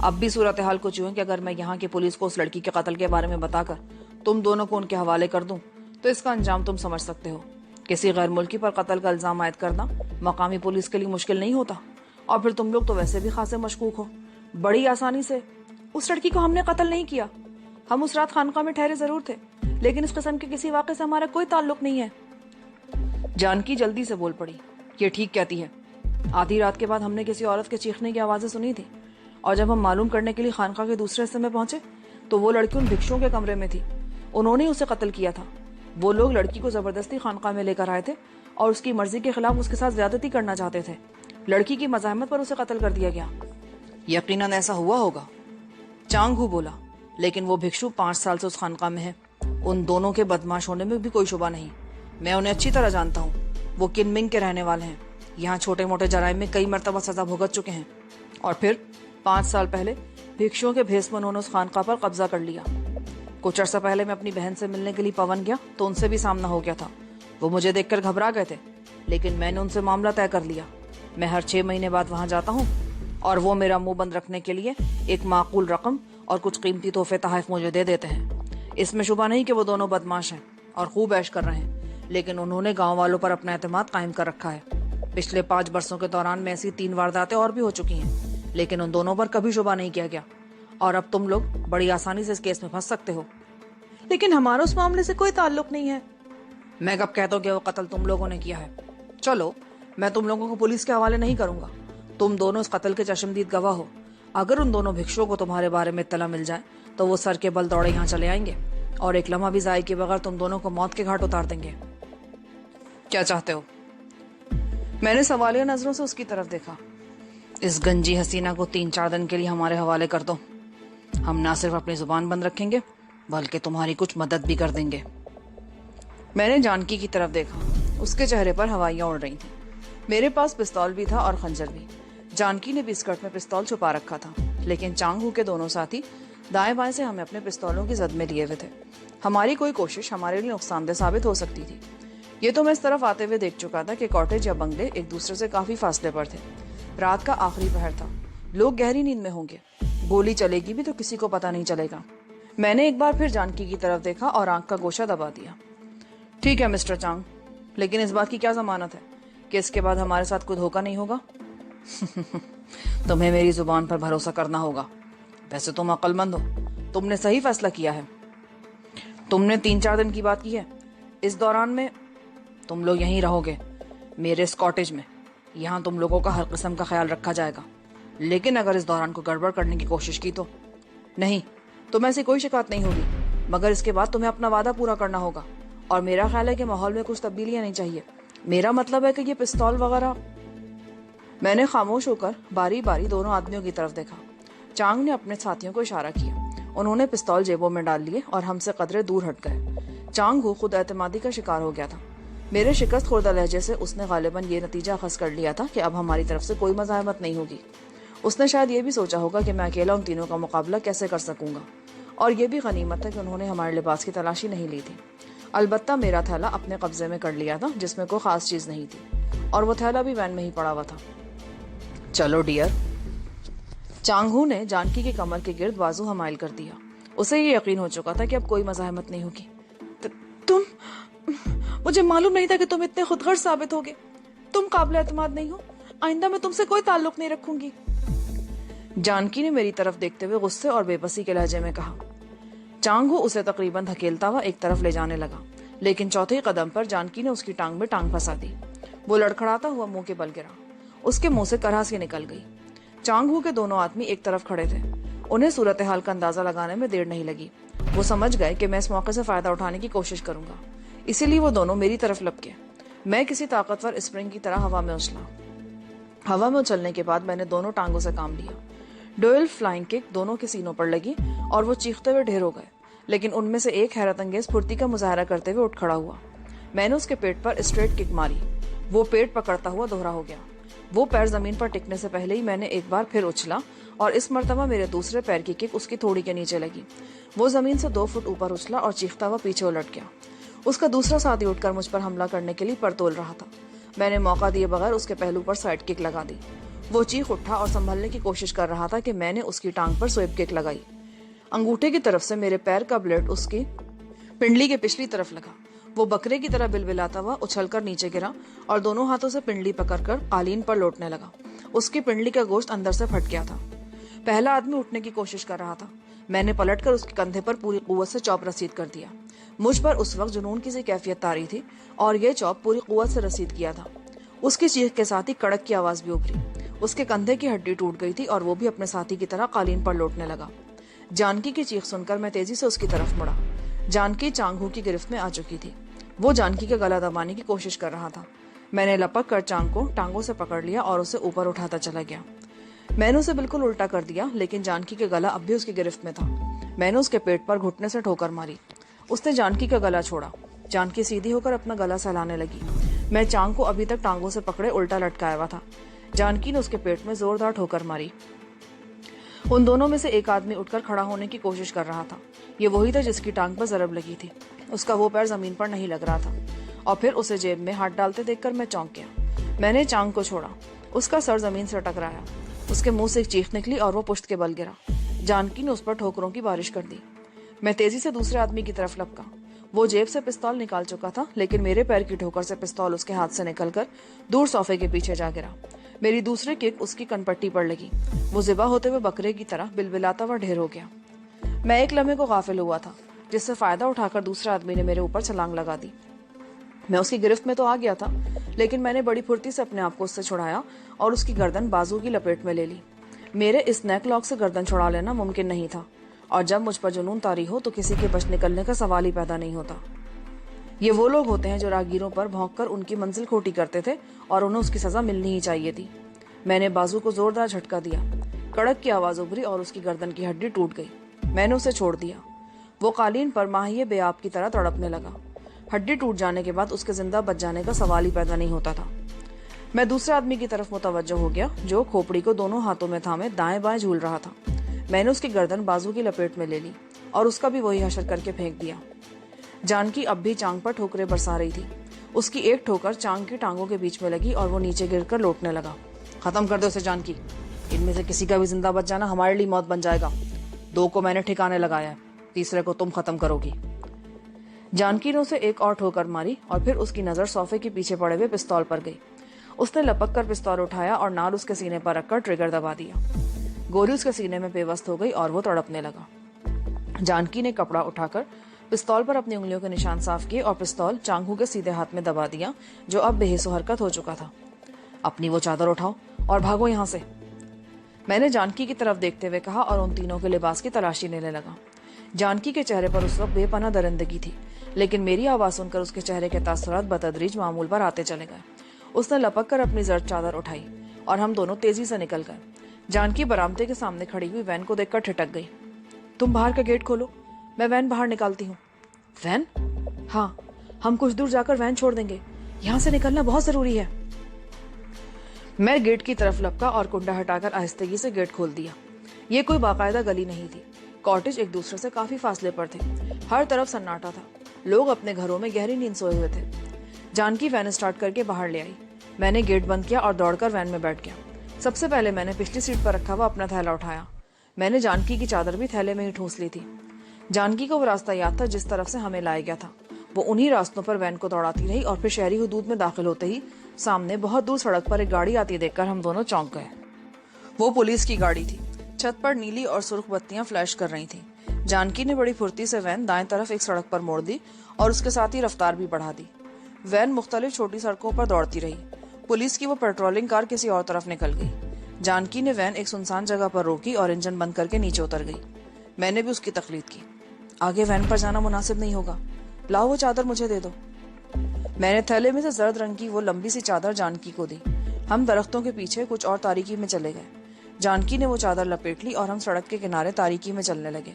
اب بھی صورتحال کچھ یوں ہے کہ اگر میں یہاں کی پولیس کو اس لڑکی کے قتل کے بارے میں بتا کر تم دونوں کو ان کے حوالے کر دوں تو اس کا انجام تم سمجھ سکتے ہو۔ کسی غیر ملکی پر قتل کا الزام عائد کرنا مقامی پولیس کے لیے مشکل نہیں ہوتا، اور پھر تم لوگ تو ویسے بھی خاصے مشکوک ہو۔ بڑی آسانی سے اس لڑکی کو ہم نے قتل نہیں کیا، ہم اس رات خانقاہ میں ٹھہرے ضرور تھے، لیکن اس قسم کے کسی واقعے سے ہمارا کوئی تعلق نہیں ہے۔ جانکی جلدی سے بول پڑی، یہ ٹھیک کہتی ہے، آدھی رات کے بعد ہم نے کسی عورت کے چیخنے کی آوازیں سنی تھی، اور جب ہم معلوم کرنے کے لیے خانقاہ کے دوسرے حصے میں پہنچے تو وہ لڑکی ان بھکشوں کے کمرے میں تھی، انہوں نے اسے قتل کیا تھا۔ وہ لوگ لڑکی کو زبردستی خانقاہ میں لے کر آئے تھے اور اس کی مرضی کے خلاف اس کے ساتھ زیادتی کرنا چاہتے تھے۔ لڑکی کی مزاحمت پر اسے قتل کر دیا گیا۔ یقیناً ایسا ہوا ہوگا، چانگ ہو بولا، لیکن وہ بھکشو 5 سال سے اس خانقاہ میں ہے، ان دونوں کے بدماش ہونے میں بھی کوئی شبہ نہیں۔ میں انہیں اچھی طرح جانتا ہوں، وہ کنمنگ کے رہنے والے ہیں، یہاں چھوٹے موٹے جرائم میں کئی مرتبہ سزا بھگت چکے ہیں، اور پھر 5 سال پہلے بھکشوں کے بھیس میں انہوں نے اس خانقاہ پر قبضہ کر لیا۔ کچھ عرصہ پہلے میں اپنی بہن سے ملنے کے لیے پون گیا تو ان سے بھی سامنا ہو گیا تھا، وہ مجھے دیکھ کر گھبرا گئے تھے، لیکن میں نے ان سے معاملہ طے کر لیا۔ میں ہر 6 مہینے بعد وہاں جاتا ہوں اور وہ میرا منہ بند رکھنے کے لیے ایک معقول رقم اور کچھ قیمتی تحفے تحائف مجھے دے دیتے ہیں۔ اس میں شبہ نہیں کہ وہ دونوں بدماش ہیں اور خوب عیش کر رہے ہیں، لیکن انہوں نے گاؤں والوں پر اپنا اعتماد قائم کر رکھا ہے۔ پچھلے 5 برسوں کے دوران میں ایسی 3 وارداتیں اور بھی ہو چکی ہیں، لیکن ان دونوں پر کبھی شبہ نہیں کیا گیا، اور اب تم لوگ بڑی آسانی سے اس کیس میں پھنس سکتے ہو۔ لیکن ہمارا اس معاملے سے کوئی تعلق نہیں ہے۔ میں کب کہتا ہوں کہ وہ قتل تم لوگوں نے کیا ہے؟ چلو، میں تم لوگوں کو پولیس کے حوالے نہیں کروں گا، تم دونوں اس قتل کے چشمدید گواہ ہو۔ اگر ان دونوں بھکشوں کو تمہارے بارے میں اطلاع مل جائے تو وہ سر کے بل دوڑے یہاں چلے آئیں گے اور ایک لمحہ بھی ضائع کے بغیر تم دونوں کو موت کے گھاٹ اتار دیں گے۔ کیا چاہتے ہو؟ میں نے سوالیہ نظروں سے اس کی طرف دیکھا۔ اس گنجی حسینہ کو 3-4 دن کے لیے ہمارے حوالے کر دو، ہم نہ صرف اپنی زبان بند رکھیں گے بلکہ تمہاری کچھ مدد بھی کر دیں گے۔ میں نے جانکی کی طرف دیکھا، اس کے چہرے پر ہوائیاں اڑ رہی تھیں۔ میرے پاس پستول بھی تھا اور خنجر بھی۔ جانکی نے بھی اسکرٹ میں پستول چھپا رکھا تھا، لیکن چانگ ہو کے دونوں ساتھی دائیں بائیں سے ہمیں اپنے پستولوں کی زد میں لیے ہوئے تھے۔ ہماری کوئی کوشش ہمارے لیے نقصان دہ ثابت ہو سکتی تھی۔ یہ تو میں اس طرف آتے ہوئے دیکھ چکا تھا کہ کاٹیج یا بنگلے ایک دوسرے سے کافی فاصلے پر تھے۔ رات کا آخری پہر تھا، لوگ گہری نیند میں ہوں گے، گولی چلے گی بھی تو کسی کو پتہ نہیں چلے گا۔ میں نے ایک بار پھر جانکی کی طرف دیکھا اور آنکھ کا گوشہ دبا دیا۔ ٹھیک ہے مسٹر چانگ، لیکن اس بات کی کیا ضمانت ہے کہ اس کے بعد ہمارے ساتھ کوئی دھوکہ نہیں ہوگا؟ تمہیں میری زبان پر بھروسہ کرنا ہوگا، ویسے تم عقل مند ہو، تم نے صحیح فیصلہ کیا ہے۔ تم نے 3-4 دن کی بات کی ہے، اس دوران میں تم لوگ یہیں رہو گے میرے اس کاٹیج میں، یہاں تم لوگوں کا ہر قسم کا خیال رکھا جائے گا، لیکن اگر اس دوران کو گڑبڑ کرنے کی کوشش کی تو نہیں، تمہیں ایسی کوئی شکایت نہیں ہوگی، مگر اس کے بعد تمہیں اپنا وعدہ پورا کرنا ہوگا، اور میرا خیال ہے کہ ماحول میں کچھ تبدیلیاں نہیں چاہیے۔ میرا مطلب ہے کہ یہ پستول وغیرہ۔ میں نے خاموش ہو کر باری باری دونوں آدمیوں کی طرف دیکھا۔ چانگ نے اپنے ساتھیوں کو اشارہ کیا، انہوں نے پستول جیبوں میں ڈال لیے اور ہم سے قدرے دور ہٹ گئے۔ چانگ ہو خود اعتمادی کا شکار ہو گیا تھا۔ میرے شکست خوردہ لہجے سے اس نے غالباً یہ نتیجہ اخذ کر لیا تھا کہ اب ہماری طرف سے کوئی مزاحمت نہیں ہوگی۔ اس نے شاید یہ بھی سوچا ہوگا کہ میں اکیلا ان تینوں کا مقابلہ کیسے کر سکوں گا، اور یہ بھی غنیمت ہے کہ انہوں نے ہمارے لباس کی تلاشی نہیں لی تھی۔ البتہ میرا تھیلا اپنے قبضے میں کر لیا تھا جس میں کوئی خاص چیز نہیں تھی، اور وہ تھیلا بھی وین میں ہی پڑا ہوا تھا۔ چلو ڈیئر، چانگ ہو نے جانکی کی کمر کے گرد بازو حمائل کر دیا۔ اسے یہ یقین ہو چکا تھا کہ اب کوئی مزاحمت نہیں ہوگی۔ تم، مجھے معلوم نہیں تھا کہ تم اتنے خود غرض ثابت ہوگے، تم قابل اعتماد نہیں ہو، آئندہ میں تم سے کوئی تعلق نہیں رکھوں گی، جانکی نے میری طرف دیکھتے ہوئے غصے اور بے بسی کے لہجے میں کہا۔ چانگ ہو اسے تقریباً دھکیلتا ہوا ایک طرف لے جانے لگا، لیکن چوتھے قدم پر جانکی نے اس کی ٹانگ میں ٹانگ پھنسا دی۔ وہ لڑکھڑاتا ہوا منہ کے بل گرا، اس کے منہ سے کرہ سی نکل گئی۔ چانگ ہو کے دونوں آدمی ایک طرف کھڑے تھے، انہیں صورتحال کا اندازہ لگانے میں دیر نہیں لگی۔ وہ سمجھ گئے کہ میں اس موقع سے فائدہ اٹھانے کی کوشش کروں گا، اسی لیے وہ دونوں میری طرف لپکے۔ میں کسی طاقتور اسپرنگ کی طرح ہوا میں اچھلا۔ ہوا میں اچھلنے کے بعد میں نے دونوں ٹانگوں سے کام لیا۔ ڈوئل فلائنگ کک دونوں کے سینوں پر لگی اور وہ چیختے ہوئے ڈھیر ہو گئے، لیکن ان میں سے ایک حیرت انگیز پھرتی کا مظاہرہ کرتے ہوئے اٹھ کھڑا ہوا۔ میں نے اس کے پیٹ پر اسٹریٹ کک ماری، وہ پیٹ پکڑتا ہوا دوہرا ہو گیا۔ وہ پیر زمین پر ٹکنے سے پہلے ہی میں نے ایک بار پھر اچھلا، اور اس مرتبہ میرے دوسرے پیر کی کک اس کی تھوڑی کے نیچے لگی۔ وہ زمین سے 2 فٹ اوپر اچھلا اور چیختا ہوا پیچھے الٹ گیا۔ اس کا دوسرا ساتھی اٹھ کر مجھ پر حملہ کرنے کے لیے پرتول رہا تھا۔ میں نے موقع دیے بغیر اس کے پہلو پر سائڈ کک لگا دی۔ وہ چیخ اٹھا اور سنبھلنے کی کوشش کر رہا تھا کہ میں نے اس کی ٹانگ پر سویپ کک لگائی۔ انگوٹھے کی طرف سے میرے پیر کا بلیڈ اس کی پنڈلی کے پچھلی طرف لگا۔ وہ بکرے کی طرح بلبلاتا ہوا اچھل کر نیچے گرا اور دونوں ہاتھوں سے پنڈلی پکڑ کر قالین پر لوٹنے لگا۔ اس کی پنڈلی کا گوشت اندر سے پھٹ گیا تھا۔ پہلا آدمی اٹھنے کی کوشش کر رہا تھا۔ میں نے پلٹ کر اس کے کندھے پر پوری قوت سے چوپ رسید کر دیا۔ مجھ پر اس وقت جنون کی سی کیفیت طاری تھی اور یہ چوپ پوری قوت سے رسید کیا تھا۔ اس کی چیخ کے ساتھ ہی کڑک کی آواز بھی ابھری۔ اس کے کندھے کی ہڈی ٹوٹ گئی تھی اور وہ بھی اپنے ساتھی کی طرح قالین پر لوٹنے لگا۔ جانکی کی چیخ سن کر میں تیزی سے اس کی طرف مڑا۔ جانکی چانگھو کی گرفت میں آ چکی تھی۔ وہ جانکی کا گلا دبانے کی کوشش کر رہا تھا۔ میں نے لپک کر چانگ کو ٹانگوں سے پکڑ لیا اور اسے اوپر اٹھاتا چلا گیا۔ میں نے اسے بالکل الٹا کر دیا، لیکن جانکی کا گلا اب بھی اس کی گرفت میں تھا۔ میں نے اس کے پیٹ پر گھٹنے سے ٹھوکر ماری۔ اس نے جانکی کا گلا چھوڑا۔ جانکی سیدھی ہو کر اپنا گلا سہلانے لگی۔ میں چانگ کو ابھی تک ٹانگوں سے پکڑے الٹا لٹکایا ہوا تھا۔ جانکی نے اس کے پیٹ میں زوردار ٹھوکر ماری۔ ان دونوں میں سے ایک آدمی اٹھ کر کھڑا ہونے کی کوشش کر رہا تھا۔ یہ وہی تھا جس کی ٹانگ پر ضرب لگی تھی۔ اس کا وہ پیر زمین پر نہیں لگ رہا تھا اور پھر اسے جیب میں ہاتھ ڈالتے دیکھ کر میں چونک گیا۔ میں نے چانگ کو چھوڑا۔ اس کا سر زمین سے ٹکرایا۔ اس کے منہ سے ایک چیخ نکلی اور وہ پشت کے بل گرا۔ جانکی نے اس پر ٹھوکروں کی بارش کر دی۔ میں تیزی سے دوسرے آدمی کی طرف لپکا۔ وہ جیب سے پستول نکال چکا تھا، لیکن میرے پیر کی ٹھوکر سے پستول اس کے ہاتھ سے نکل کر دور صوفے کے پیچھے جا گرا۔ میری دوسری کک اس کی کنپٹی پر لگی۔ وہ ذبح ہوتے ہوئے بکرے کی طرح بلبلاتا ہوا ڈھیر ہو گیا۔ میں ایک لمحے کو غافل ہوا تھا، جس سے فائدہ اٹھا کر دوسرے آدمی نے میرے اوپر چھلانگ لگا دی۔ میں اس کی گرفت میں تو آ گیا تھا، لیکن میں نے بڑی پھرتی سے اپنے آپ کو اس سے چھڑایا اور اس کی گردن بازو کی لپیٹ میں لے لی۔ میرے اس نیک لاک سے گردن چھڑا لینا ممکن نہیں تھا، اور جب مجھ پر جنون طاری ہو تو کسی کے بچ نکلنے کا سوال ہی پیدا نہیں ہوتا۔ یہ وہ لوگ ہوتے ہیں جو راہگیروں پر بھونک کر ان کی منزل کھوٹی کرتے تھے، اور انہیں اس کی سزا ملنی ہی چاہیے تھی۔ میں نے بازو کو زوردار جھٹکا دیا۔ کڑک کی آواز ابھری اور اس کی گردن کی ہڈی ٹوٹ گئی۔ میں نے اسے چھوڑ دیا۔ وہ قالین پر ماہیے بے آب کی طرح تڑپنے لگا۔ ہڈی ٹوٹ جانے کے بعد اس کے زندہ بچ جانے کا سوال ہی پیدا نہیں ہوتا تھا۔ میں دوسرے آدمی کی طرف متوجہ ہو گیا، جو کھوپڑی کو دونوں ہاتھوں میں تھامے دائیں بائیں جھول رہا تھا۔ میں نے اس کی گردن بازو کی لپیٹ میں لے لی اور اس کا بھی وہی حشر کر کے پھینک دیا۔ جانکی اب بھی چانگ پر ٹھوکریں برسا رہی تھی۔ اس کی ایک ٹھوکر چانگ کی ٹانگوں کے بیچ میں لگی اور وہ نیچے گر کر لوٹنے لگا۔ ختم کر دو اسے جانکی، ان میں سے کسی کا بھی زندہ بچ جانا ہمارے لیے موت بن جائے گا۔ 2 کو میں نے ٹھکانے لگایا ہے، تیسرے کو تم ختم کرو گی۔ جانکی نے اسے ایک اور ٹھوکر ماری اور پھر اس کی نظر صوفے کے پیچھے پڑے ہوئے پستول پر گئی۔ اس نے لپک کر پستول اٹھایا اور نال اس کے سینے پر رکھ کر ٹریگر دبا دیا۔ گولی اس کے سینے میں پیوست ہو گئی اور وہ تڑپنے لگا۔ جانکی نے کپڑا اٹھا کر پستول پر اپنی انگلیوں کے نشان صاف کیے اور پستول چانگھو کے سیدھے ہاتھ میں دبا دیا، جو اب بے حس و حرکت ہو چکا تھا۔ اپنی وہ چادر اٹھاؤ اور بھاگو یہاں سے، میں نے جانکی کی طرف دیکھتے ہوئے کہا اور ان تینوں کے لباس کی تلاشی لینے لگا۔ جانکی کے چہرے پر اس وقت بے پناہ درندگی تھی، لیکن میری آواز سن کر اس کے چہرے کے تاثرات بتدریج معمول پر آتے چلے گئے۔ اس نے لپک کر اپنی زرد چادر اٹھائی اور ہم دونوں تیزی سے نکل گئے۔ جانکی برآمدے کے سامنے کھڑی ہوئی وین کو دیکھ کر ٹھٹک گئی۔ تم باہر کا گیٹ کھولو، میں وین باہر نکالتی ہوں۔ وین؟ ہاں، ہم کچھ دور جا کر وین چھوڑ دیں گے، یہاں سے نکلنا بہت ضروری ہے۔ میں گیٹ کی طرف لپکا اور کنڈا ہٹا کر آہستگی سے گیٹ کھول دیا۔ یہ کوئی باقاعدہ گلی نہیں تھی۔ کاٹیج ایک دوسرے سے کافی فاصلے پر تھے۔ ہر طرف سناٹا تھا، لوگ اپنے گھروں میں گہری نیند سوئے ہوئے تھے۔ جانکی وین اسٹارٹ کر کے باہر لے آئی۔ میں نے گیٹ بند کیا اور دوڑ کر وین میں بیٹھ گیا۔ سب سے پہلے میں نے پچھلی سیٹ پر رکھا ہوا اپنا تھیلا اٹھایا۔ میں نے جانکی کی چادر بھی تھیلے میں ہی ٹھونس لی تھی۔ جانکی کو وہ راستہ یاد تھا جس طرف سے ہمیں لایا گیا تھا۔ وہ انہی راستوں پر وین کو دوڑاتی رہی اور پھر شہری حدود میں داخل ہوتے ہی سامنے بہت دور سڑک پر ایک گاڑی آتی دیکھ کر ہم دونوں چونک گئے۔ وہ پولیس کی گاڑی تھی۔ چھت پر نیلی اور سرخ بتیاں فلیش کر رہی تھیں۔ جانکی نے بڑی پھرتی سے وین دائیں طرف ایک سڑک پر موڑ دی اور اس کے ساتھ ہی رفتار بھی بڑھا دی۔ وین مختلف چھوٹی سڑکوں پر دوڑتی رہی۔ پولیس کی وہ پیٹرولنگ کار کسی اور طرف نکل گئی۔ جانکی نے وین ایک سنسان جگہ پر روکی اور انجن بند کر کے نیچے اتر گئی۔ میں نے بھی اس کی تقلید کی۔ آگے وین پر جانا مناسب نہیں ہوگا، لاؤ وہ چادر مجھے دے دو۔ میں نے تھیلے میں سے زرد رنگ کی وہ لمبی سی چادر جانکی کو دی۔ ہم درختوں کے پیچھے کچھ اور تاریکی میں چلے گئے۔ جانکی نے وہ چادر لپیٹ لی اور ہم سڑک کے کنارے تاریکی میں چلنے لگے۔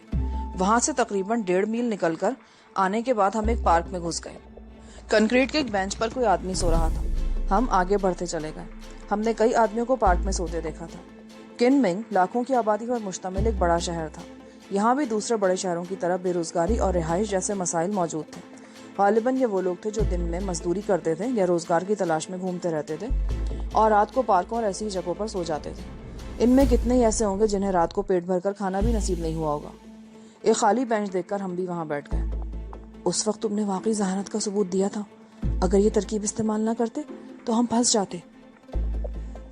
وہاں سے تقریباً 1.5 میل نکل کر آنے کے بعد ہم ایک پارک میں گھس گئے۔ کنکریٹ کے ایک بینچ پر کوئی آدمی سو رہا تھا۔ ہم آگے بڑھتے چلے گئے۔ ہم نے کئی آدمیوں کو پارک میں سوتے دیکھا تھا۔ کنمنگ لاکھوں کی آبادی پر مشتمل ایک بڑا شہر تھا۔ یہاں بھی دوسرے بڑے شہروں کی طرح بے روزگاری اور رہائش جیسے مسائل موجود تھے۔ غالباً یہ وہ لوگ تھے جو دن میں مزدوری کرتے تھے یا روزگار کی تلاش میں گھومتے رہتے تھے۔ اور رات کو پارکوں اور ایسی جگہوں پر سو جاتے تھے۔ ان میں کتنے ہی ایسے ہوں گے جنہیں رات کو پیٹ بھر کر کھانا بھی نصیب نہیں ہوا ہوگا۔ ایک خالی بینچ دیکھ کر ہم بھی وہاں بیٹھ گئے۔ اس وقت تم نے واقعی ذہانت کا ثبوت دیا تھا، اگر یہ ترکیب استعمال نہ کرتے تو ہم پھنس جاتے۔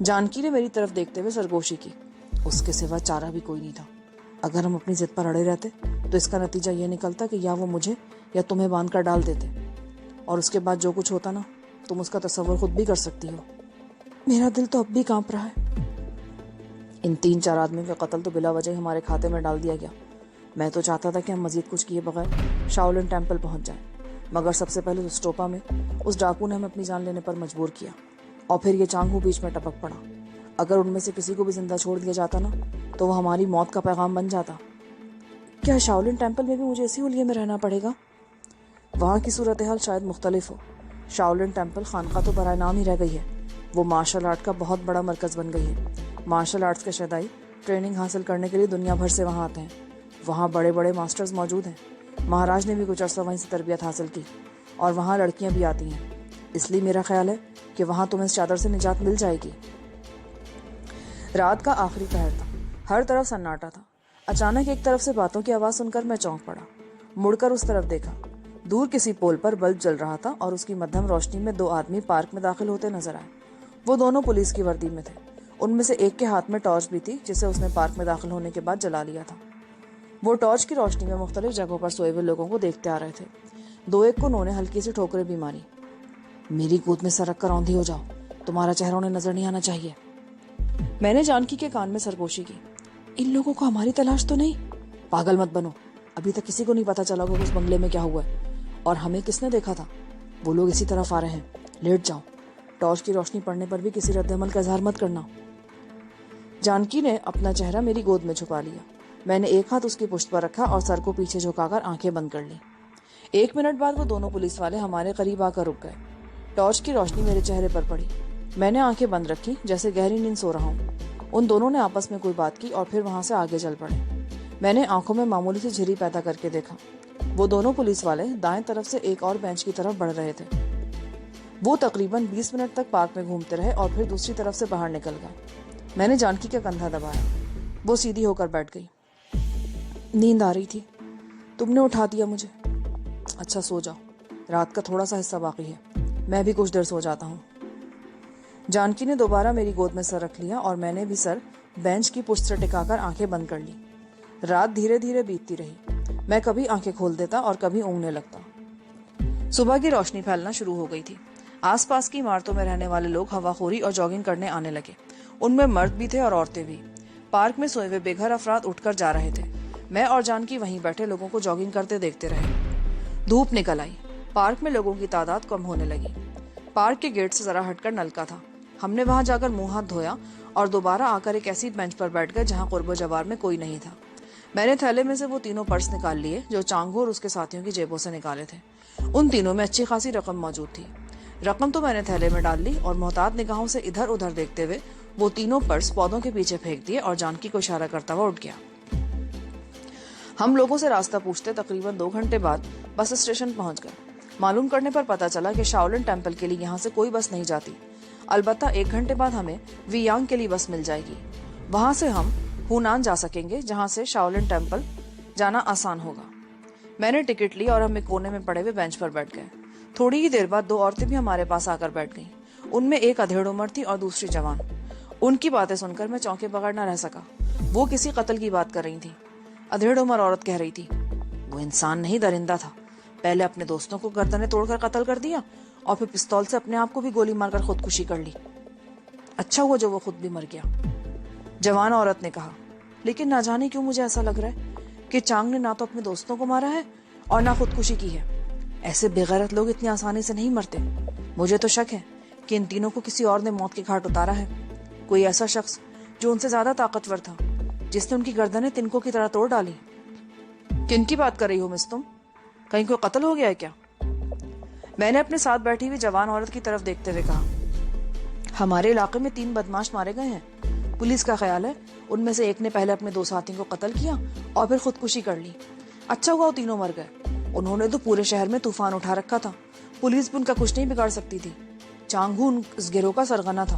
جانکی نے میری طرف دیکھتے ہوئے سرگوشی کی۔ اس کے سوا چارہ بھی کوئی نہیں تھا۔ اگر ہم اپنی ضد پر اڑے رہتے تو اس کا نتیجہ یہ نکلتا کہ یا وہ مجھے یا تمہیں باندھ کر ڈال دیتے، اور اس کے بعد جو کچھ ہوتا نا، تم اس کا تصور خود بھی کر سکتی ہو۔ میرا دل تو اب بھی کانپ رہا ہے۔ ان 3-4 آدمیوں کا قتل تو بلا وجہ ہمارے کھاتے میں ڈال دیا گیا۔ میں تو چاہتا تھا کہ ہم مزید کچھ کیے بغیر شاولن ٹیمپل پہنچ جائیں، مگر سب سے پہلے اسٹوپا میں اس ڈاکو نے ہمیں اپنی جان لینے پر مجبور کیا، اور پھر یہ چانگو بیچ میں ٹپک پڑا۔ اگر ان میں سے کسی کو بھی زندہ چھوڑ دیا جاتا نا تو وہ ہماری موت کا پیغام بن جاتا۔ کیا شاولن ٹیمپل میں بھی مجھے اسی حلیے میں رہنا پڑے گا؟ وہاں کی صورتحال شاید مختلف ہو۔ شاولن ٹیمپل خانقاہ تو برائے نام ہی رہ گئی ہے، وہ مارشل آرٹ کا بہت بڑا مرکز بن گئی ہے۔ مارشل آرٹس کے شیدائی ٹریننگ حاصل کرنے کے لیے دنیا بھر سے وہاں آتے ہیں۔ وہاں بڑے بڑے ماسٹرز موجود ہیں۔ مہاراج نے بھی کچھ عرصہ وہیں سے تربیت حاصل کی، اور وہاں لڑکیاں بھی آتی ہیں۔ اس لیے میرا خیال ہے کہ وہاں تمہیں اس چادر سے نجات مل جائے گی۔ رات کا آخری پہر تھا، ہر طرف سناٹا تھا۔ اچانک ایک طرف سے باتوں کی آواز سن کر میں چونک پڑا۔ مڑ کر اس طرف دیکھا، دور کسی پول پر بلب جل رہا تھا اور اس کی مدھم روشنی میں 2 آدمی پارک میں داخل ہوتے نظر آئے۔ وہ دونوں پولیس کی وردی میں تھے۔ ان میں سے ایک کے ہاتھ میں ٹارچ بھی تھی جسے اس نے پارک میں داخل ہونے کے بعد جلا لیا تھا۔ وہ ٹارچ کی روشنی میں مختلف جگہوں پر سوئے ہوئے لوگوں کو دیکھتے آ رہے تھے۔ 2-1 کو انہوں نے ہلکی سی ٹھوکریں بھی ماری۔ میری گود میں سر رکھ کر اوندھی ہو جاؤ، تمہارا چہرہ انہیں نظر نہیں آنا چاہیے۔ میں نے جانکی کے کان میں سرگوشی کی۔ ان لوگوں کو ہماری تلاش تو نہیں؟ پاگل مت بنو، ابھی تک کسی کو نہیں پتا چلا کہ اس بنگلے میں کیا ہوا ہے، اور ہمیں کس نے دیکھا تھا؟ وہ لوگ اسی طرف آ رہے ہیں، لیٹ جاؤ۔ ٹارچ کی روشنی پڑنے پر بھی کسی رد عمل کا اظہار مت کرنا۔ جانکی نے اپنا چہرہ میری گود میں چھپا لیا۔ میں نے ایک ہاتھ اس کی پشت پر رکھا اور سر کو پیچھے جھکا کر آنکھیں بند کر لی۔ 1 منٹ بعد وہ دونوں پولیس والے ہمارے قریب آ کر رک گئے۔ ٹارچ کی روشنی میرے چہرے پر پڑی۔ میں نے آنکھیں بند رکھی جیسے گہری نیند سو رہا ہوں۔ ان دونوں نے آپس میں کوئی بات کی اور پھر وہاں سے آگے چل پڑے۔ میں نے آنکھوں میں معمولی سی جھری پیدا کر کے دیکھا۔ وہ دونوں پولیس والے دائیں طرف سے ایک اور بینچ کی طرف بڑھ رہے تھے۔ وہ تقریباً 20 منٹ تک پارک میں گھومتے رہے اور پھر دوسری طرف سے باہر نکل گئے۔ میں نے جانکی کا کندھا دبایا۔ وہ سیدھی ہو کر بیٹھ گئی۔ نیند آ رہی تھی، تم نے اٹھا دیا مجھے۔ اچھا سو جاؤ، رات کا تھوڑا سا حصہ باقی ہے، میں بھی کچھ دیر سو جاتا ہوں۔ جانکی نے دوبارہ میری گود میں سر رکھ لیا اور میں نے بھی سر بینچ کی پشت سے ٹکا کر آنکھیں بند کر لی۔ رات دھیرے دھیرے بیتتی رہی۔ میں کبھی آنکھیں کھول دیتا اور کبھی اونگنے لگتا۔ صبح کی روشنی پھیلنا شروع ہو گئی تھی۔ آس پاس کی عمارتوں میں رہنے والے لوگ ہوا خوری اور جاگنگ کرنے آنے لگے۔ ان میں مرد بھی تھے اور عورتیں بھی۔ پارک میں سوئے ہوئے بے گھر افراد اٹھ کر جا رہے تھے۔ میں اور جانکی وہیں بیٹھے لوگوں کو جاگنگ کرتے دیکھتے رہے۔ دھوپ نکل آئی، پارک میں لوگوں کی تعداد کم ہونے لگی۔ پارک کے گیٹ سے ذرا ہٹ کر نلکا تھا۔ ہم نے وہاں جا کر منہ ہاتھ دھویا اور دوبارہ آ کر ایک ایسی بینچ پر بیٹھ گئے جہاں قرب و جوار میں کوئی نہیں تھا۔ میں نے تھیلے میں سے وہ 3 پرس نکال لیے جو چانگو اور اس کے ساتھیوں کی جیبوں سے نکالے تھے۔ ان تینوں میں اچھی خاصی رقم موجود تھی۔ رقم تو میں نے تھیلے میں ڈال لی اور محتاط نگاہوں سے ادھر ادھر دیکھتے ہوئے وہ 3 پرس پودوں کے پیچھے پھینک دیے اور جانکی کو اشارہ کرتا ہوا اٹھ گیا۔ ہم لوگوں سے راستہ پوچھتے تقریباً 2 گھنٹے بعد بس اسٹیشن پہنچ گئے۔ معلوم کرنے پر پتا چلا کہ شاولن ٹیمپل کے لیے یہاں سے کوئی بس نہیں جاتی، البتہ 1 گھنٹے بعد ہمیں وی یانگ کے لیے بس مل جائے گی۔ وہاں سے ہم ہونان جا سکیں گے جہاں سے شاولن ٹیمپل جانا آسان ہوگا۔ میں نے ٹکٹ لی اور ہم ایک کونے میں پڑے ہوئے بینچ پر بیٹھ گئے۔ تھوڑی ہی دیر بعد 2 عورتیں بھی ہمارے پاس آ کر بیٹھ گئیں۔ ان میں ایک ادھیڑ عمر تھی اور دوسری جوان۔ ان کی باتیں سن کر میں چونکے بغیر نہ رہ سکا۔ وہ کسی قتل کی بات کر رہی تھی۔ ادھیڑ عمر عورت کہہ رہی تھی، وہ انسان نہیں درندہ تھا، پہلے اپنے دوستوں کو گردنیں توڑ کر قتل کر دیا اور پھر پستول سے اپنے آپ کو بھی گولی مار کر خودکشی کر لی۔ اچھا ہوا جو وہ خود بھی مر گیا۔ جوان عورت نے کہا، لیکن نہ جانے کیوں مجھے ایسا لگ رہا ہے کہ چانگ نے نہ تو اپنے دوستوں کو مارا ہے اور نہ خودکشی کی ہے۔ ایسے بے غیرت لوگ اتنی آسانی سے نہیں مرتے۔ مجھے تو شک ہے کہ ان تینوں کو کسی اور نے موت کے گھاٹ اتارا ہے، کوئی ایسا شخص جو ان سے زیادہ طاقتور تھا، جس نے ان کی گردنیں تنکوں کی طرح توڑ ڈالی۔ کن کی بات کر رہی ہو مس تم؟ کہیں کوئی قتل ہو گیا ہے کیا؟ میں نے اپنے ساتھ بیٹھی ہوئی جوان عورت کی طرف دیکھتے ہوئے کہا، ہمارے علاقے میں 3 بدماش مارے گئے ہیں۔ پولیس کا خیال ہے ان میں سے ایک نے پہلے اپنے 2 ساتھیوں کو قتل کیا اور پھر خودکشی کر لی۔ اچھا ہوا وہ تینوں مر گئے، انہوں نے تو پورے شہر میں طوفان اٹھا رکھا تھا، پولیس بھی ان کا کچھ نہیں بگاڑ سکتی تھی۔ چانگو اس گروہ کا سرغنہ تھا،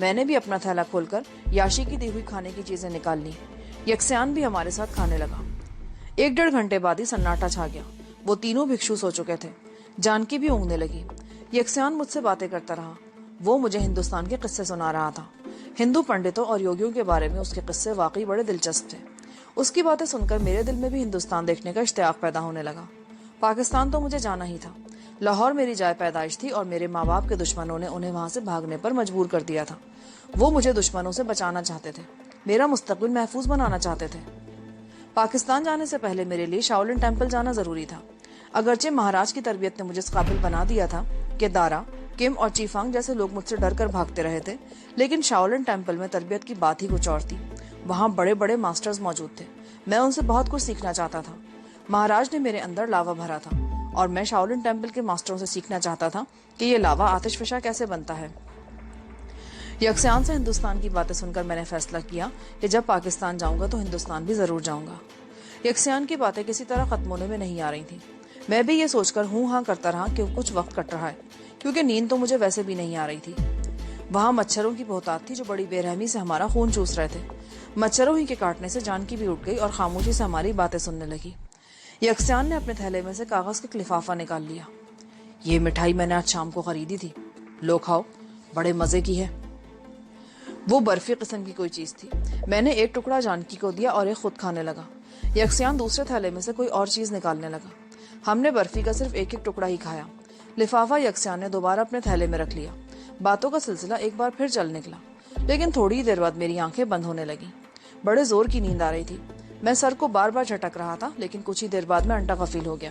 میں نے بھی اپنا تھیلا کھول کر یاشی کی دی ہوئی کھانے کی چیزیں نکال لی. یکسیان بھی ہمارے ساتھ کھانے لگا. 1-1.5 گھنٹے بعد ہی سناٹا چھا گیا. وہ تینوں بھکشو سو چکے تھے. جانکی بھی اونگنے لگی. یکسیان مجھ سے باتیں کرتا رہا. وہ مجھے ہندوستان کے قصے سنا رہا تھا. ہندو پنڈتوں اور یوگیوں کے بارے میں اس کے قصے واقعی بڑے دلچسپ تھے. اس کی باتیں سن کر میرے دل میں بھی ہندوستان دیکھنے کا اشتیاق پیدا ہونے لگا. پاکستان تو مجھے جانا ہی تھا. لاہور میری جائے پیدائش تھی اور میرے ماں باپ کے دشمنوں نے انہیں وہاں سے بھاگنے پر مجبور کر دیا تھا. وہ مجھے دشمنوں سے بچانا چاہتے تھے. میرا مستقبل محفوظ بنانا چاہتے تھے. پاکستان جانے سے پہلے میرے لیے شاولن ٹیمپل جانا ضروری تھا. اگرچہ مہاراج کی تربیت نے مجھے اس قابل بنا دیا تھا کہ دارا، کم اور چیفانگ جیسے لوگ مجھ سے ڈر کر بھاگتے رہے تھے، لیکن شاولن ٹیمپل میں تربیت کی بات ہی کچھ اور تھی. وہاں بڑے بڑے ماسٹرز موجود تھے. میں ان سے بہت کچھ سیکھنا چاہتا تھا. مہاراج نے میرے اندر لاوا بھرا تھا اور میں شاولن ٹیمپل کے ماسٹروں سے سیکھنا چاہتا تھا کہ یہ لاوا آتش فشاں کیسے بنتا ہے. یکسیان سے ہندوستان کی باتیں سن کر میں نے فیصلہ کیا کہ جب پاکستان جاؤں گا تو ہندوستان بھی ضرور جاؤں گا. یکسیان کی باتیں کسی طرح ختم ہونے میں نہیں آ رہی تھیں. میں بھی یہ سوچ کر ہوں ہاں کرتا رہا کہ کچھ وقت کٹ رہا ہے، کیونکہ نیند تو مجھے ویسے بھی نہیں آ رہی تھی. وہاں مچھروں کی بہتات تھی جو بڑی بے رحمی سے ہمارا خون چوس رہے تھے. مچھروں ہی کے کاٹنے سے جانکی بھی اٹھ گئی اور خاموشی سے ہماری باتیں سننے لگی. یکسیان نے اپنے تھیلے میں سے کاغذ کا لفافہ نکال لیا. یہ مٹھائی میں نے آج شام کو خریدی تھی، لو کھاؤ، بڑے مزے کی ہے. وہ برفی قسم کی کوئی چیز تھی. میں نے ایک ٹکڑا جانکی کو دیا اور ایک خود کھانے لگا. یکسیان دوسرے تھیلے میں سے کوئی اور چیز نکالنے لگا. ہم نے برفی کا صرف ایک ٹکڑا ہی کھایا. لفافہ یکسیان نے دوبارہ اپنے تھیلے میں رکھ لیا. باتوں کا سلسلہ ایک بار پھر چل نکلا، لیکن تھوڑی دیر بعد میری آنکھیں بند ہونے لگیں. بڑے زور کی نیند آ رہی تھی. میں سر کو بار بار جھٹک رہا تھا، لیکن کچھ ہی دیر بعد میں انٹا غفیل ہو گیا.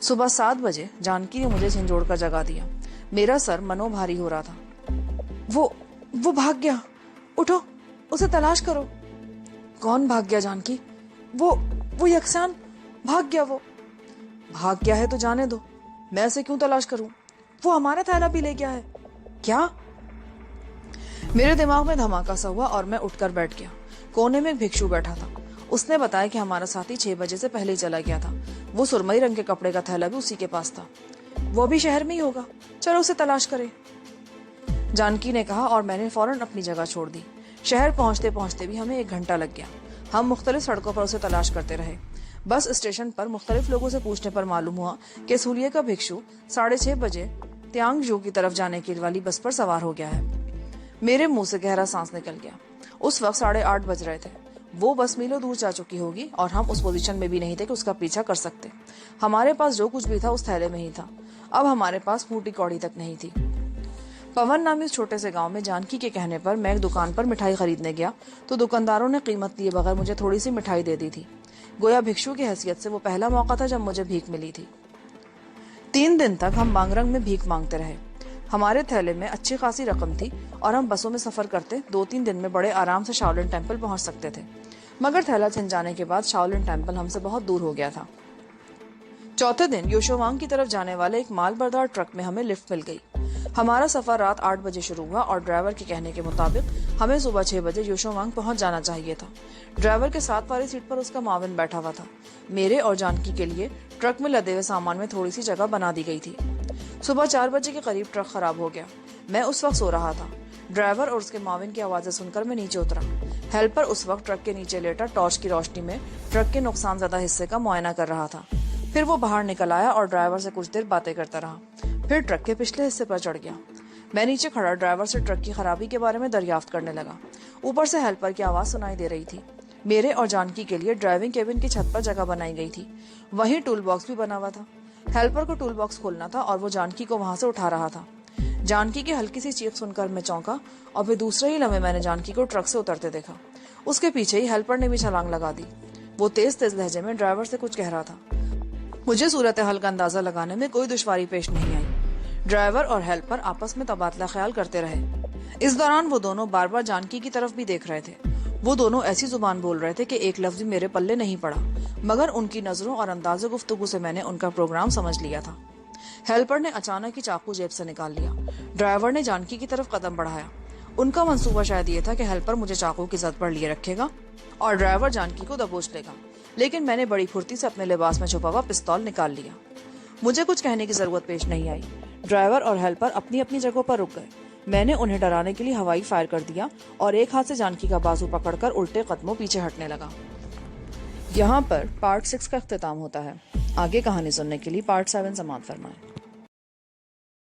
صبح 7 بجے جانکی نے مجھے جھنجھوڑ کر جگا دیا. میرا سر منو بھاری ہو رہا تھا. وہ بھاگ گیا، اٹھو، اسے تلاش کرو. کون بھاگ گیا جانکی؟ وہ یکسیان بھاگ گیا. وہ بھاگ گیا ہے تو جانے دو، میں اسے کیوں تلاش کروں؟ وہ ہمارا تھیلا بھی لے گیا ہے. کیا؟ میرے دماغ میں دھماکہ سا ہوا اور میں اٹھ کر بیٹھ گیا. کونے میں ایک بھکشو بیٹھا تھا. اس نے بتایا کہ ہمارا ساتھی 6 بجے سے پہلے ہی چلا گیا تھا. وہ سرمئی رنگ کے کپڑے کا تھیلا بھی اسی کے پاس تھا. وہ بھی شہر میں ہی ہوگا، چلو اسے تلاش کرے، جانکی نے کہا، اور میں نے فوراً اپنی جگہ چھوڑ دی. شہر پہنچتے پہنچتے بھی ہمیں 1 گھنٹہ لگ گیا. ہم مختلف سڑکوں پر اسے تلاش کرتے رہے. بس اسٹیشن پر مختلف لوگوں سے پوچھنے پر معلوم ہوا کہ سولیے کا بھکشو 6:30 بجے تیانگ جو کی طرف جانے کی والی بس پر سوار ہو گیا ہے. میرے منہ سے گہرا سانس نکل گیا. اس وقت 8:30 بج رہے تھے. وہ بس میلوں دور جا چکی ہوگی اور ہم اس پوزیشن میں بھی نہیں تھے کہ اس کا پیچھا کر سکتے. ہمارے پاس جو کچھ بھی تھا اس تھیلے میں ہی تھا. اب ہمارے پاس پھوٹی کوڑی تک نہیں تھی. پون نامی اس چھوٹے سے گاؤں میں جانکی کے کہنے پر میں ایک دکان پر مٹھائی خریدنے گیا تو دکانداروں نے قیمت دیے بغیر مجھے تھوڑی سی مٹھائی دے دی تھی. گویا بھکشو کی حیثیت سے وہ پہلا موقع تھا جب مجھے بھیک ملی تھی. 3 دن تک ہم بانگرنگ میں بھیک مانگتے رہے. ہمارے تھیلے میں اچھی خاصی رقم تھی اور ہم بسوں میں سفر کرتے 2-3 دن میں بڑے آرام سے شاولن ٹیمپل پہنچ سکتے تھے. مگر تھیلا چھن جانے کے بعد شاولن ٹیمپل ہم سے بہت دور ہو گیا تھا. چوتھے دن یوشوانگ کی طرف جانے والے ایک مال بردار ٹرک میں ہمیں لفٹ مل گئی. ہمارا سفر رات 8 بجے شروع ہوا اور ڈرائیور کے کہنے کے مطابق ہمیں صبح 6 بجے یوشوانگ پہنچ جانا چاہیے تھا. ڈرائیور کے ساتھ والی سیٹ پر اس کا معاون بیٹھا ہوا تھا. میرے اور جانکی کے لیے ٹرک میں لدے ہوئے سامان میں تھوڑی سی جگہ بنا دی گئی تھی. صبح 4 بجے کے قریب ٹرک خراب ہو گیا. میں اس وقت سو رہا تھا. ڈرائیور اور اس کے معاون کی آوازیں سن کر میں نیچے اترا. ہیلپر اس وقت ٹرک کے نیچے لیٹا ٹارچ کی روشنی میں ٹرک کے نقصان زدہ حصے کا معائنہ کر رہا تھا. پھر وہ باہر نکل آیا اور ڈرائیور سے کچھ دیر باتیں کرتا رہا. پھر ٹرک کے پچھلے حصے پر چڑھ گیا. میں نیچے کھڑا ڈرائیور سے ٹرک کی خرابی کے بارے میں دریافت کرنے لگا. اوپر سے ہیلپر کی آواز سنائی دے رہی تھی. میرے اور جانکی کے لیے ڈرائیونگ کیبن کی چھت پر جگہ بنائی گئی تھی. وہیں ٹول باکس بھی بنا ہوا تھا. ہیلپر کو ٹول باکس کھولنا تھا اور وہ جانکی کو وہاں سے اٹھا رہا تھا. جانکی کی ہلکی سی چیخ سن کر میں چونکا اور پھر دوسرے ہی لمحے میں نے جانکی کو ٹرک سے اترتے دیکھا. اس کے پیچھے ہی ہیلپر نے بھی چھلانگ لگا دی. وہ تیز تیز لہجے میں ڈرائیور سے کچھ کہہ رہا تھا. مجھے صورتحال کا اندازہ لگانے میں کوئی دشواری پیش نہیں آئی. ڈرائیور اور ہیلپر آپس میں تبادلہ خیال کرتے رہے. اس دوران وہ دونوں بار بار جانکی کی طرف بھی دیکھ رہے تھے. وہ دونوں ایسی زبان بول رہے تھے کہ ایک لفظ بھی میرے پلے نہیں پڑا، مگر ان کی نظروں اور انداز گفتگو سے میں نے ان کا پروگرام سمجھ لیا تھا. ہیلپر نے اچانک ہی چاقو جیب سے نکال لیا. ڈرائیور نے جانکی کی طرف قدم بڑھایا. ان کا منصوبہ شاید یہ تھا کہ ہیلپر مجھے چاقو کی زد پر لیے رکھے گا اور ڈرائیور جانکی کو دبوچ لے گا. لیکن میں نے بڑی پھرتی سے اپنے لباس میں چھپا ہوا پستول نکال لیا. مجھے کچھ کہنے کی ضرورت پیش نہیں آئی. ڈرائیور اور ہیلپر اپنی اپنی جگہوں پر رک گئے. میں نے انہیں ڈرانے کے لیے ہوائی فائر کر دیا اور ایک ہاتھ سے جانکی کا بازو پکڑ کر الٹے قدموں پیچھے ہٹنے لگا۔ یہاں پر پارٹ 6 کا اختتام ہوتا ہے۔ آگے کہانی سننے کے لیے پارٹ 7 سماعت فرمائیں۔